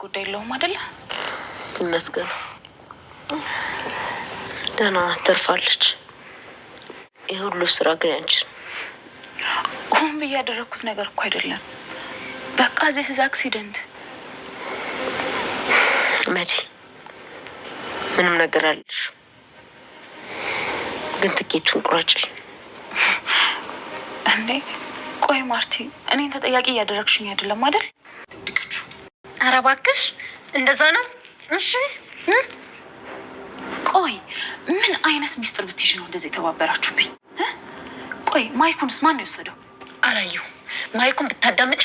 ጉዳይ የለውም አይደል? ይመስገን ደህና ተርፋለች። የሁሉ ስራ ግን አንቺ ሆን ብዬ ያደረኩት ነገር እኮ አይደለም። በቃ this is accident። መዲ ምንም ነገር አለሽ ግን ትኬቱን ቁረጪ። እንዴ ቆይ ማርቲ እኔን ተጠያቂ እያደረግሽኝ አይደለም አይደል? ኧረ እባክሽ እንደዛ ነው። እሺ ቆይ ምን አይነት ሚስጥር ብትይሽ ነው እንደዚህ ተባበራችሁብኝ? ቆይ ማይኩንስ ማን ነው የወሰደው? አላየሁ። ማይኩን ብታዳምጪ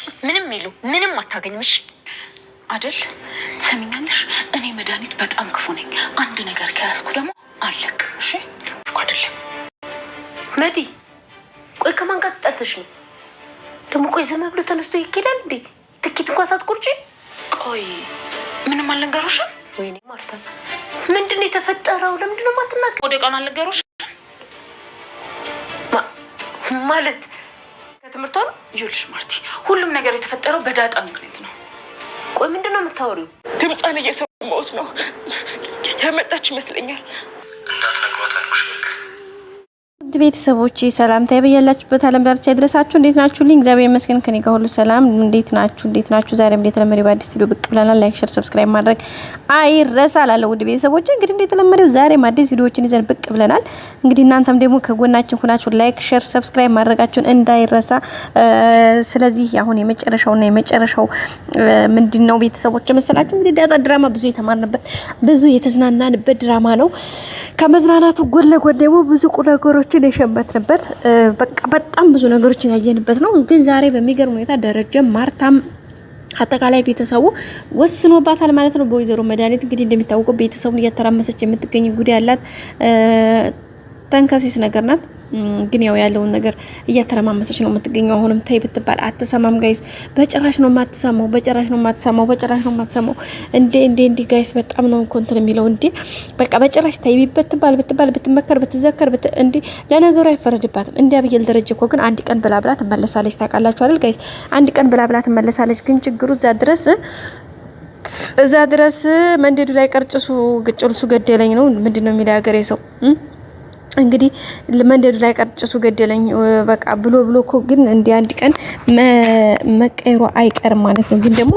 ምንም አታገኝምሽ አይደል? ትሰሚኛለሽ? እኔ መድኃኒት በጣም ክፉ ነኝ። አንድ ነገር ከያዝኩ ደግሞ አለቅም። እሺ እኮ አይደለም መዲ። ቆይ ከማን ጋር ተጣልተሽ ነው ደግሞ? ቆይ ዝም ብሎ ተነስቶ ይኬዳል እንዴ? ትኬት እንኳን ሳትቆርጪ? ቆይ ምንም አልነገሩሽም? ወይኔ ማርታ ምንድን ነው የተፈጠረው? ለምንድን ነው የማትናገሪው? ወደ ቀን አልነገሩሽም ማለት ከትምህርቷ ነው? ይኸውልሽ ማርቲ ሁሉም ነገር የተፈጠረው በዳጣ ምክንያት ነው። ቆይ ምንድን ነው የምታወሪው? ድምጿን እየሰማሁት ነው። ያመጣች ይመስለኛል። እንዳትነግሯት አልኩሽ በቃ። ውድ ቤተሰቦቼ ሰላምታ በያላችሁበት ዓለም ዳርቻ ይድረሳችሁ። እንዴት ናችሁልኝ? እግዚአብሔር ይመስገን ከኔ ጋር ሁሉ ሰላም። እንዴት ናችሁ? ዛሬም እንደተለመደው በአዲስ ቪዲዮ ብቅ ብለናል። ላይክ፣ ሼር፣ ሰብስክራይብ ማድረግ አይረሳ እላለሁ። ውድ ቤተሰቦቼ እንግዲህ እንደተለመደው ዛሬም አዲስ ቪዲዮዎችን ይዘን ብቅ ብለናል። እንግዲህ እናንተም ደግሞ ከጎናችን ሆናችሁ ላይክ፣ ሼር፣ ሰብስክራይብ ማድረጋችሁን እንዳይረሳ። ስለዚህ አሁን የመጨረሻው ምንድነው ቤተሰቦቼ መሰላችሁ? እንግዲህ ዳጣ ድራማ ብዙ የተማርንበት ብዙ የተዝናናንበት ድራማ ነው። ከመዝናናቱ ጎን ለጎን ደግሞ ብዙ ነገሮችን የሸመትንበት በቃ በጣም ብዙ ነገሮችን ያየንበት ነው። ግን ዛሬ በሚገርም ሁኔታ ደረጀ ማርታም አጠቃላይ ቤተሰቡ ወስኖባታል ማለት ነው። በወይዘሮ መድኃኒት እንግዲህ እንደሚታወቀው ቤተሰቡን እያተራመሰች የምትገኝ ጉዳይ ያላት ተንከሲስ ነገር ናት። ግን ያው ያለውን ነገር እያተረማመሰች ነው የምትገኘው። አሁንም ታይ ብትባል አትሰማም ጋይስ። በጭራሽ ነው የማትሰማው። እንዴ ጋይስ በጣም ነው እንትን የሚለው እንዴ። በቃ በጭራሽ ታይ ብትባል ብትመከር ብትዘከር እንዴ ለነገሩ አይፈረድባትም። እንዴ አብየል ደረጀ እኮ ግን አንድ ቀን ብላ ትመለሳለች። ታውቃላችሁ አይደል ጋይስ? አንድ ቀን ብላ ትመለሳለች። ግን ችግሩ እዛ ድረስ መንደዱ ላይ ቀርጭሱ ግጭልሱ ገደለኝ ነው ምንድነው የሚለው ያገሬ ሰው እንግዲህ መንደዱ ላይ ቀርጭሱ ገደለኝ በቃ ብሎ እኮ ግን እንደ አንድ ቀን መቀየሩ አይቀርም ማለት ነው። ግን ደግሞ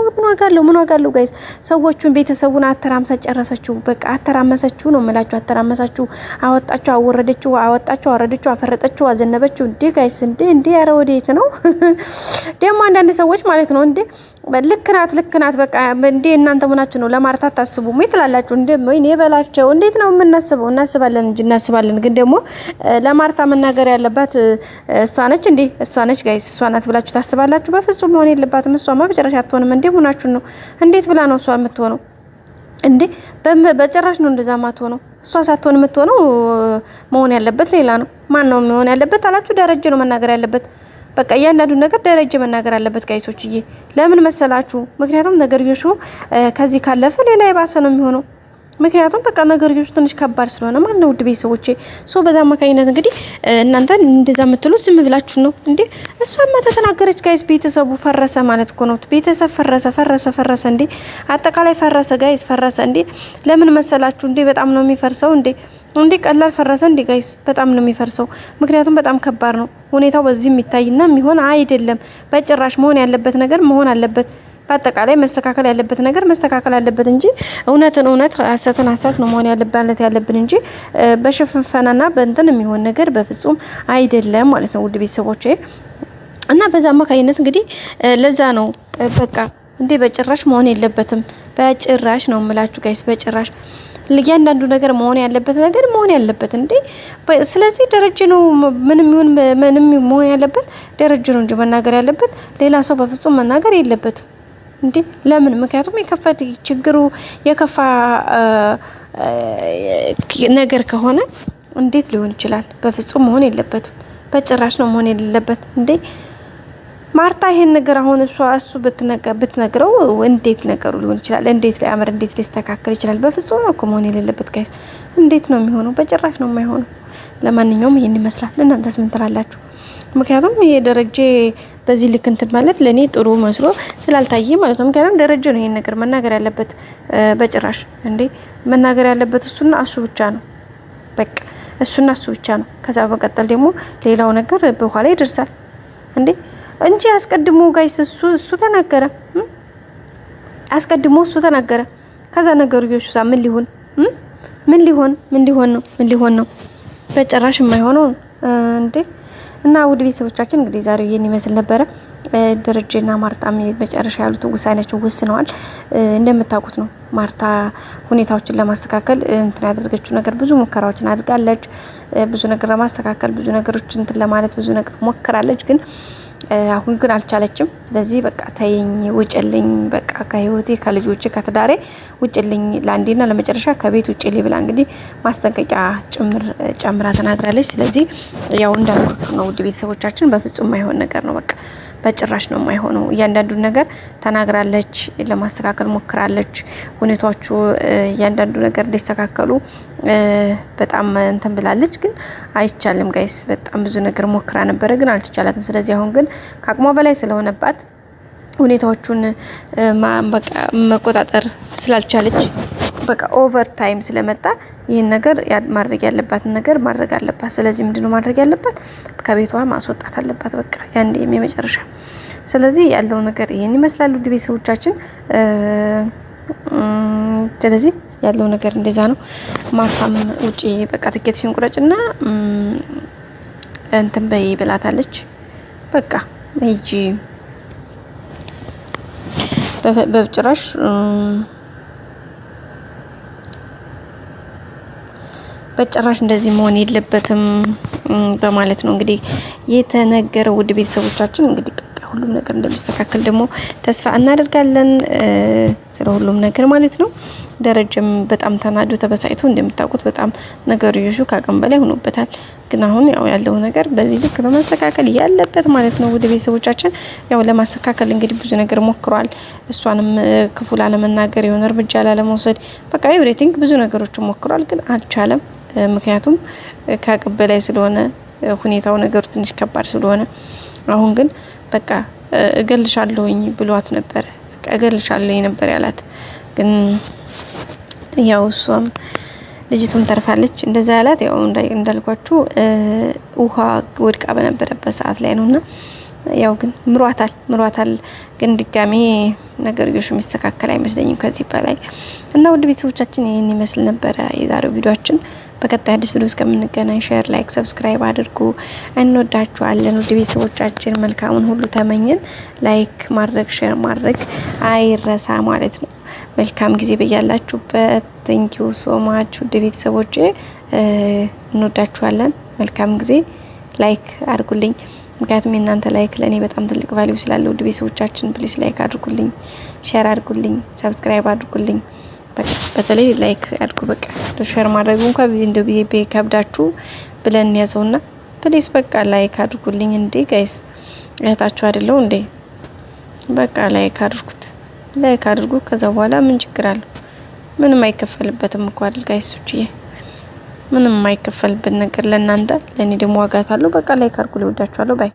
ምን ዋጋለው ጋይስ? ሰዎቹን ቤተሰቡን አተራምሳ ጨረሰችው። በቃ አተራመሰችው ነው የምላችሁ። አተራመሰችው፣ አወጣችው፣ አወረደችው፣ አወረደችው፣ አፈረጠችው፣ አዘነበችው። እንዴ ጋይስ እንዴ ኧረ ወዴት ነው ደግሞ አንዳንድ ሰዎች ማለት ነው እንዴ ልክ ናት በቃ እንዴ እናንተ ምናችሁ ነው ለማርታ ታስቡ ምን ትላላችሁ? እንዴ ወይኔ በላቸው። እንዴት ነው የምናስበው? እናስባለን ግን ደግሞ ለማርታ መናገር ያለባት እሷ ነች ጋይስ። እሷ ናት ብላችሁ ታስባላችሁ? በፍጹም መሆን የለባትም። እሷማ በጭራሽ አትሆንም። እንዴ ሆናችሁ ነው? እንዴት ብላ ነው እሷ የምትሆነው? እንዴ በጭራሽ ነው እንደዛ ማትሆነው። እሷ ሳትሆን የምትሆነው መሆን ያለበት ሌላ ነው። ማን ነው መሆን ያለበት አላችሁ? ደረጀ ነው መናገር ያለበት። በቃ እያንዳንዱ ነገር ደረጀ መናገር አለበት ጋይሶችዬ። ለምን መሰላችሁ? ምክንያቱም ነገርዮሹ ከዚህ ካለፈ ሌላ የባሰ ነው የሚሆነው። ምክንያቱም በቃ ነገርዮሹ ትንሽ ከባድ ስለሆነ ማለት ነው። ውድ ቤተሰቦቼ በዛ አማካኝነት እንግዲህ እናንተ እንደዛ የምትሉት ዝም ብላችሁ ነው እንዴ? እሷማ ተተናገረች ጋይስ። ቤተሰቡ ፈረሰ ማለት እኮ ነው። ቤተሰብ ፈረሰ እንዴ! አጠቃላይ ፈረሰ ጋይስ፣ ፈረሰ እንዴ! ለምን መሰላችሁ እንዴ? በጣም ነው የሚፈርሰው እንዴ! ቀላል ፈረሰ እንዴ ጋይስ? በጣም ነው የሚፈርሰው። ምክንያቱም በጣም ከባድ ነው ሁኔታው። በዚህ የሚታይና የሚሆን አይደለም በጭራሽ። መሆን ያለበት ነገር መሆን አለበት። በአጠቃላይ መስተካከል ያለበት ነገር መስተካከል አለበት እንጂ እውነትን እውነት ሐሰትን ሐሰት ነው መሆን ያለብን እንጂ በሽፍንፈናና በእንትን የሚሆን ነገር በፍጹም አይደለም ማለት ነው። ውድ ቤተሰቦቼ እና በዛ አማካኝነት እንግዲህ ለዛ ነው በቃ እንዴ በጭራሽ መሆን የለበትም። በጭራሽ ነው የምላችሁ ጋይስ፣ በጭራሽ ለእያንዳንዱ ነገር መሆን ያለበት እንዴ። ስለዚህ ደረጀ ነው ምንም መሆን ያለበት ደረጀ ነው እንጂ መናገር ያለበት ሌላ ሰው በፍጹም መናገር የለበትም እንዴ። ለምን? ምክንያቱም ችግሩ የከፋ ነገር ከሆነ እንዴት ሊሆን ይችላል? በፍጹም መሆን የለበትም። በጭራሽ ነው መሆን የሌለበት እንዴ። ማርታ ይሄን ነገር አሁን እሱ ብትነግረው እንዴት ነገሩ ሊሆን ይችላል? እንዴት ሊያምር እንዴት ሊስተካከል ይችላል? በፍጹም እኮ መሆን የሌለበት ጋይስ። እንዴት ነው የሚሆነው? በጭራሽ ነው የማይሆነው። ለማንኛውም ይሄን ይመስላል። እናንተስ ምን ትላላችሁ? ምክንያቱም የደረጀ በዚህ ልክ እንትን ማለት ለኔ ጥሩ መስሎ ስላልታየ ማለት ነው። ምክንያቱም ደረጀ ነው ይሄን ነገር መናገር ያለበት። በጭራሽ እንዴ መናገር ያለበት እሱና እሱ ብቻ ነው። በቃ እሱና እሱ ብቻ ነው። ከዛ በቀጠል ደግሞ ሌላው ነገር በኋላ ይደርሳል እንዴ እንጂ አስቀድሞ ጋይስ እሱ ተናገረ። አስቀድሞ እሱ ተናገረ። ከዛ ነገርዮቹ ምን ሊሆን ነው? በጭራሽ የማይሆነው እንዴ። እና ውድ ቤተሰቦቻችን እንግዲህ ዛሬው ይሄን ይመስል ነበረ። ደረጀና ማርታም መጨረሻ ያሉት ውሳኔያቸው ወስነዋል። እንደምታውቁት ነው ማርታ ሁኔታዎችን ለማስተካከል እንትን ያደረገችው ነገር ብዙ ሙከራዎችን አድርጋለች። ብዙ ነገር ለማስተካከል ብዙ ነገሮችን እንትን ለማለት ብዙ ነገር ሞክራለች ግን አሁን ግን አልቻለችም። ስለዚህ በቃ ተይኝ፣ ውጭልኝ፣ በቃ ከህይወቴ ከልጆቼ ከትዳሬ ውጭልኝ፣ ለአንዴና ለመጨረሻ ከቤት ውጭልኝ ብላ እንግዲህ ማስጠንቀቂያ ጨምራ ተናግራለች። ስለዚህ ያው እንዳልኳችሁ ነው ውድ ቤተሰቦቻችን፣ በፍጹም የማይሆን ነገር ነው። በቃ በጭራሽ ነው የማይሆነው። እያንዳንዱ ነገር ተናግራለች፣ ለማስተካከል ሞክራለች። ሁኔታዎቹ እያንዳንዱ ነገር እንዲስተካከሉ በጣም እንትን ብላለች። ግን አይቻልም ጋይስ። በጣም ብዙ ነገር ሞክራ ነበረ ግን አልተቻላትም። ስለዚህ አሁን ግን ከአቅሟ በላይ ስለሆነባት ሁኔታዎቹን በቃ መቆጣጠር ስላልቻለች በቃ ኦቨር ታይም ስለመጣ ይሄን ነገር ማድረግ ያለባትን ነገር ማድረግ አለባት። ስለዚህ ምንድነው ማድረግ ያለባት? ከቤቷ ማስወጣት አለባት። በቃ ያንዴ የመጨረሻ። ስለዚህ ያለው ነገር ይሄን ይመስላል ውድ ቤተሰቦቻችን። ስለዚህ ያለው ነገር እንደዛ ነው። ማርታም ውጪ በቃ ትኬትሽን ቁረጭና እንትን በይ ብላታለች። በቃ ሂጂ በጭራሽ እንደዚህ መሆን የለበትም በማለት ነው እንግዲህ የተነገረው። ውድ ቤተሰቦቻችን እንግዲህ ሁሉም ነገር እንደሚስተካከል ደግሞ ተስፋ እናደርጋለን። ስለ ሁሉም ነገር ማለት ነው። ደረጀም በጣም ተናዶ ተበሳጭቶ እንደምታውቁት በጣም ነገርዮሹ ከአቅም በላይ ሆኖበታል። ግን አሁን ያለው ነገር በዚህ ልክ ነው መስተካከል ያለበት ማለት ነው። ውድ ቤተሰቦቻችን ለማስተካከል እንግዲህ ብዙ ነገር ሞክሯል። እሷንም ክፉ ላለመናገር የሆነ እርምጃ ላለመውሰድ በቃ ኤቭሪቲንግ ብዙ ነገሮችን ሞክሯል ግን አልቻለም። ምክንያቱም ከአቅም በላይ ስለሆነ ሁኔታው ነገሩ ትንሽ ከባድ ስለሆነ አሁን ግን በቃ እገልሻለሁኝ ብሏት ነበር። በቃ እገልሻለሁኝ ነበር ያላት። ግን እሷም ልጅቱም ተርፋለች። እንደዛ ያላት እንዳልኳችሁ ውሃ ወድቃ በነበረበት ሰዓት ላይ ነውና ግን ምሯታል። ግን ድጋሜ ነገርዮሽ የሚስተካከል አይመስለኝም ከዚህ በላይ። እና ውድ ቤተሰቦቻችን ይህን ይመስል ነበረ የዛሬው ቪዲዮአችን። በቀጣይ አዲስ ቪዲዮ እስከምንገናኝ ሼር፣ ላይክ፣ ሰብስክራይብ አድርጉ። እንወዳችኋለን ውድ ቤተሰቦቻችን። መልካሙን ሁሉ ተመኘን። ላይክ ማድረግ ሼር ማድረግ አይረሳ ማለት ነው። መልካም ጊዜ በያላችሁበት። ቴንኪዩ ሶ ማች ውድ ቤተሰቦቼ እንወዳችኋለን። መልካም ጊዜ። ላይክ አድርጉልኝ ምክንያቱም የእናንተ ላይክ ለእኔ በጣም ትልቅ ቫልዩ ስላለው ውድ ቤተሰቦቻችን ፕሊስ ላይክ አድርጉልኝ፣ ሼር አድርጉልኝ፣ ሰብስክራይብ አድርጉልኝ። በተለይ ላይክ አድርጉ። በቃ ሼር ማድረጉ እንኳን እንደው ከብዳችሁ ብለን ያዘውና ፕሊስ በቃ ላይክ አድርጉልኝ። እንዴ ጋይስ እህታችሁ አይደለው እንዴ? በቃ ላይክ አድርጉት፣ ላይክ አድርጉ። ከዛ በኋላ ምን ችግር አለው? ምንም አይከፈልበትም እኮ አይደል ጋይስ? ምንም የማይከፈልበት ነገር ለእናንተ ለእኔ ደግሞ ዋጋት አለው። በቃ ላይክ አድርጉ። ልወዳችኋለሁ። ባይ